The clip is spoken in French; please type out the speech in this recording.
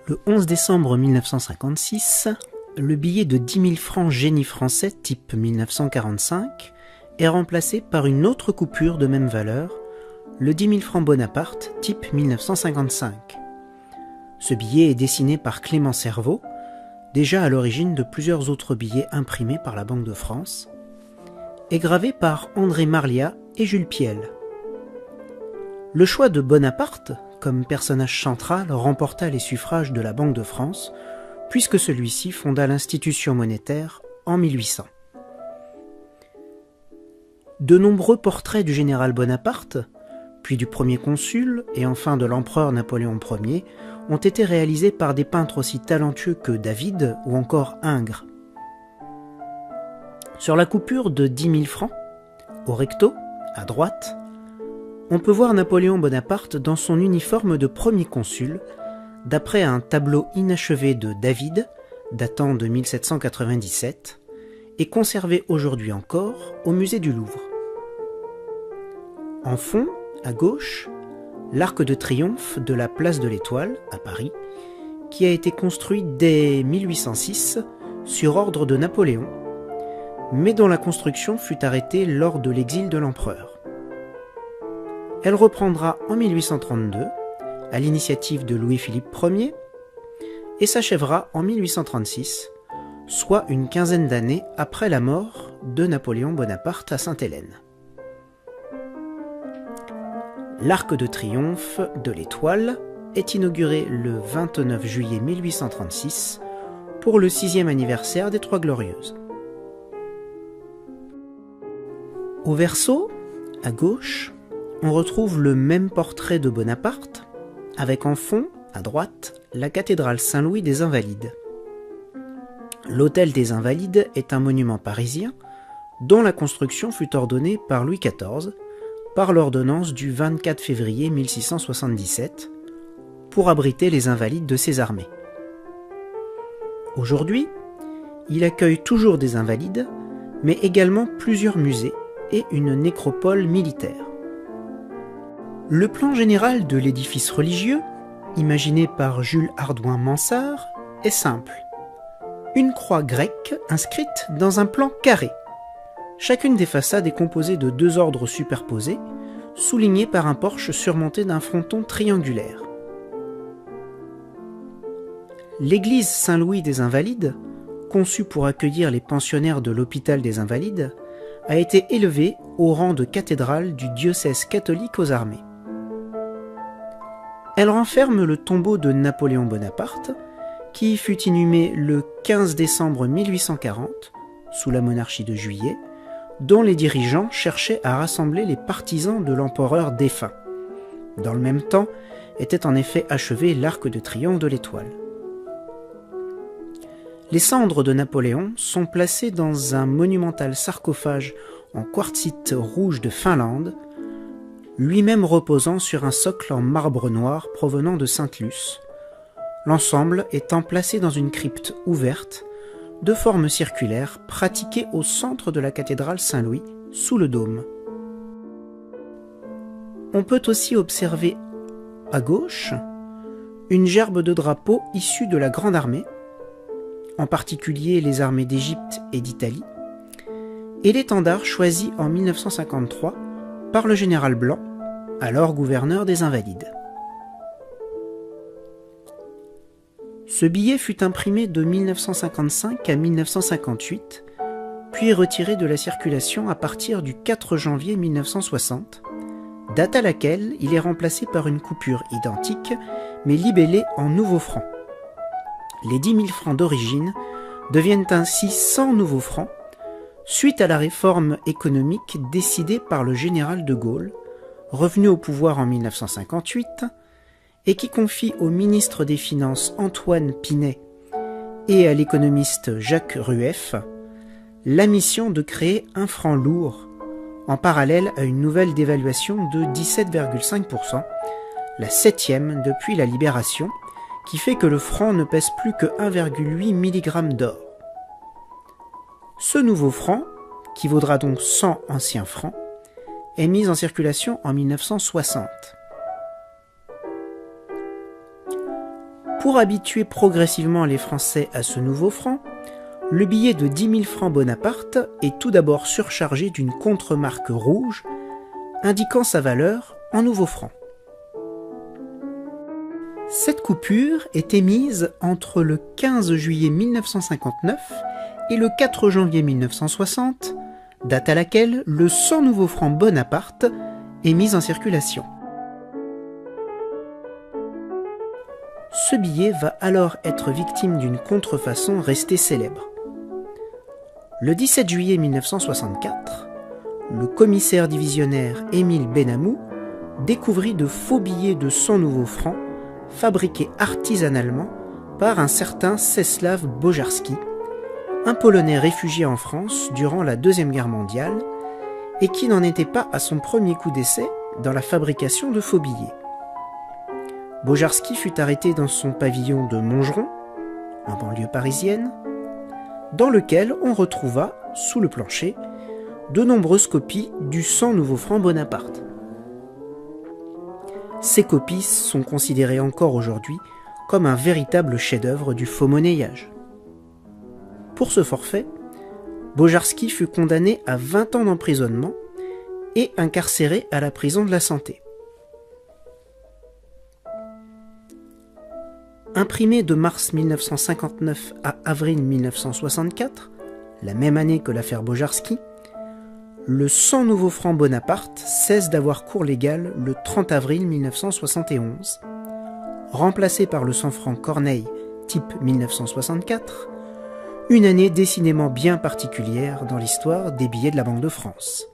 Le 11 décembre 1956, le billet de 10 000 francs génie français type 1945 est remplacé par une autre coupure de même valeur, le 10 000 francs Bonaparte type 1955. Ce billet est dessiné par Clément Serveau, déjà à l'origine de plusieurs autres billets imprimés par la Banque de France, et gravé par André Marliat et Jules Piel. Le choix de Bonaparte comme personnage central remporta les suffrages de la Banque de France, puisque celui-ci fonda l'institution monétaire en 1800. De nombreux portraits du général Bonaparte, puis du premier consul et enfin de l'empereur Napoléon Ier, ont été réalisés par des peintres aussi talentueux que David ou encore Ingres. Sur la coupure de 10 000 francs, au recto, à droite, on peut voir Napoléon Bonaparte dans son uniforme de premier consul, d'après un tableau inachevé de David, datant de 1797, et conservé aujourd'hui encore au musée du Louvre. En fond, à gauche, l'Arc de Triomphe de la place de l'Étoile, à Paris, qui a été construit dès 1806 sur ordre de Napoléon, mais dont la construction fut arrêtée lors de l'exil de l'empereur. Elle reprendra en 1832, à l'initiative de Louis-Philippe Ier, et s'achèvera en 1836, soit une quinzaine d'années après la mort de Napoléon Bonaparte à Sainte-Hélène. L'Arc de Triomphe de l'Étoile est inauguré le 29 juillet 1836 pour le 6e anniversaire des Trois Glorieuses. Au verso, à gauche, on retrouve le même portrait de Bonaparte, avec en fond, à droite, la cathédrale Saint-Louis des Invalides. L'Hôtel des Invalides est un monument parisien dont la construction fut ordonnée par Louis XIV par l'ordonnance du 24 février 1677 pour abriter les invalides de ses armées. Aujourd'hui, il accueille toujours des invalides, mais également plusieurs musées et une nécropole militaire. Le plan général de l'édifice religieux, imaginé par Jules Hardouin-Mansart, est simple. Une croix grecque inscrite dans un plan carré. Chacune des façades est composée de deux ordres superposés, soulignés par un porche surmonté d'un fronton triangulaire. L'église Saint-Louis des Invalides, conçue pour accueillir les pensionnaires de l'hôpital des Invalides, a été élevée au rang de cathédrale du diocèse catholique aux armées. Elle renferme le tombeau de Napoléon Bonaparte, qui fut inhumé le 15 décembre 1840, sous la monarchie de Juillet, dont les dirigeants cherchaient à rassembler les partisans de l'empereur défunt. Dans le même temps, était en effet achevé l'Arc de Triomphe de l'Étoile. Les cendres de Napoléon sont placées dans un monumental sarcophage en quartzite rouge de Finlande, lui-même reposant sur un socle en marbre noir provenant de Sainte-Luce, l'ensemble étant placé dans une crypte ouverte, de forme circulaire, pratiquée au centre de la cathédrale Saint-Louis, sous le dôme. On peut aussi observer, à gauche, une gerbe de drapeaux issus de la Grande Armée, en particulier les armées d'Égypte et d'Italie, et l'étendard choisi en 1953 par le général Blanc, alors gouverneur des Invalides. Ce billet fut imprimé de 1955 à 1958, puis retiré de la circulation à partir du 4 janvier 1960, date à laquelle il est remplacé par une coupure identique, mais libellée en nouveaux francs. Les 10 000 francs d'origine deviennent ainsi 100 nouveaux francs, suite à la réforme économique décidée par le général de Gaulle, revenu au pouvoir en 1958, et qui confie au ministre des Finances Antoine Pinet et à l'économiste Jacques Rueff la mission de créer un franc lourd, en parallèle à une nouvelle dévaluation de 17,5%, la 7e depuis la Libération, qui fait que le franc ne pèse plus que 1,8 mg d'or. Ce nouveau franc, qui vaudra donc 100 anciens francs, est mis en circulation en 1960. Pour habituer progressivement les Français à ce nouveau franc, le billet de 10 000 francs Bonaparte est tout d'abord surchargé d'une contremarque rouge indiquant sa valeur en nouveaux francs. Cette coupure est émise entre le 15 juillet 1959 et le 4 janvier 1960, date à laquelle le 100 nouveaux francs Bonaparte est mis en circulation. Ce billet va alors être victime d'une contrefaçon restée célèbre. Le 17 juillet 1964, le commissaire divisionnaire Émile Benamou découvrit de faux billets de 100 nouveaux francs fabriqués artisanalement par un certain Czesław Bojarski, un Polonais réfugié en France durant la Deuxième Guerre mondiale et qui n'en était pas à son premier coup d'essai dans la fabrication de faux billets. Bojarski fut arrêté dans son pavillon de Montgeron, en banlieue parisienne, dans lequel on retrouva, sous le plancher, de nombreuses copies du 100 nouveaux francs Bonaparte. Ces copies sont considérées encore aujourd'hui comme un véritable chef-d'œuvre du faux monnayage. Pour ce forfait, Bojarski fut condamné à 20 ans d'emprisonnement et incarcéré à la prison de la Santé. Imprimé de mars 1959 à avril 1964, la même année que l'affaire Bojarski, le 100 nouveaux francs Bonaparte cesse d'avoir cours légal le 30 avril 1971, remplacé par le 100 francs Corneille type 1964, une année décidément bien particulière dans l'histoire des billets de la Banque de France.